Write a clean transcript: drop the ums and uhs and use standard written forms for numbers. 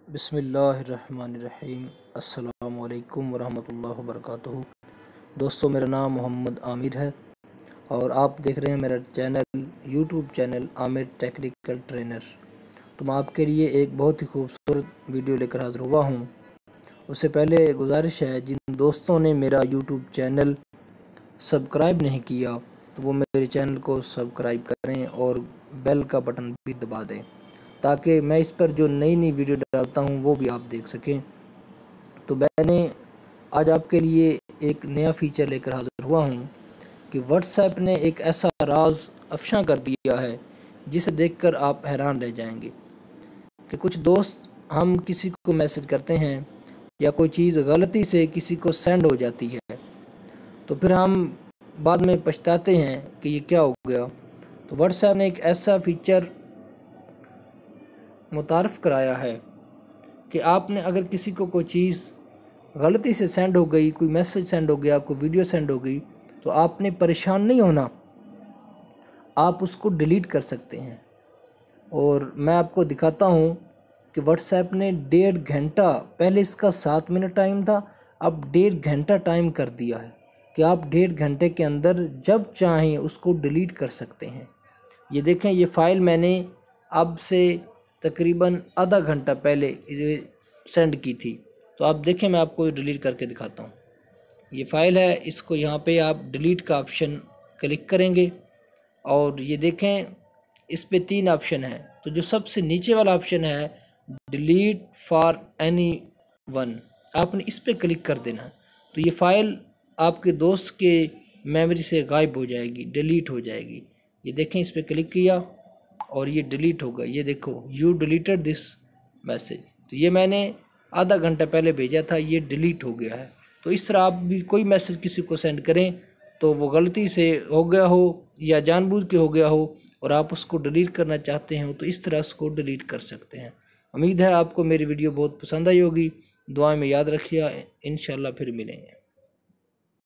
बिस्मिल्लाहिर्रहमानिर्रहीम। अस्सलामु अलैकुम वरहमतुल्लाहि वबरकातुहू। दोस्तों, मेरा नाम मोहम्मद आमिर है और आप देख रहे हैं मेरा channel YouTube channel Aamir technical trainer. तो मैं आपके लिए एक बहुत ही खूबसूरत वीडियो लेकर हाज़िर हुआ हूँ। उससे पहले गुजारिश है, जिन दोस्तों ने मेरा यूट्यूब चैनल सब्सक्राइब नहीं किया तो वो मेरे चैनल को सब्सक्राइब करें और बेल का बटन भी दबा दें, ताकि मैं इस पर जो नई नई वीडियो डालता हूं वो भी आप देख सकें। तो मैंने आज आपके लिए एक नया फ़ीचर लेकर हाज़िर हुआ हूं कि व्हाट्सएप ने एक ऐसा राज अफ़शा कर दिया है जिसे देखकर आप हैरान रह जाएंगे कि कुछ दोस्त, हम किसी को मैसेज करते हैं या कोई चीज़ गलती से किसी को सेंड हो जाती है तो फिर हम बाद में पछताते हैं कि ये क्या हो गया। तो व्हाट्सएप ने एक ऐसा फ़ीचर मुतारफ़ कराया है कि आपने अगर किसी को कोई चीज़ गलती से सेंड हो गई, कोई मैसेज सेंड हो गया, कोई वीडियो सेंड हो गई, तो आपने परेशान नहीं होना, आप उसको डिलीट कर सकते हैं। और मैं आपको दिखाता हूँ कि व्हाट्सएप ने 1.5 घंटा, पहले इसका 7 मिनट टाइम था, अब 1.5 घंटा टाइम कर दिया है कि आप 1.5 घंटे के अंदर जब चाहें उसको डिलीट कर सकते हैं। ये देखें, ये फ़ाइल मैंने अब से तकरीबन आधा घंटा पहले सेंड की थी। तो आप देखें, मैं आपको डिलीट करके दिखाता हूँ। ये फ़ाइल है, इसको यहाँ पे आप डिलीट का ऑप्शन क्लिक करेंगे और ये देखें, इस पे 3 ऑप्शन है। तो जो सबसे नीचे वाला ऑप्शन है डिलीट फॉर एनी वन, आपने इस पे क्लिक कर देना। तो ये फ़ाइल आपके दोस्त के मेमोरी से गायब हो जाएगी, डिलीट हो जाएगी। ये देखें, इस पे क्लिक किया और ये डिलीट हो गया। ये देखो, यू डिलीटेड दिस मैसेज। तो ये मैंने आधा घंटा पहले भेजा था, ये डिलीट हो गया है। तो इस तरह आप भी कोई मैसेज किसी को सेंड करें तो वो गलती से हो गया हो या जानबूझ के हो गया हो और आप उसको डिलीट करना चाहते हो तो इस तरह उसको डिलीट कर सकते हैं। उम्मीद है आपको मेरी वीडियो बहुत पसंद आई होगी। दुआ में याद रखिए, इंशाल्लाह फिर मिलेंगे।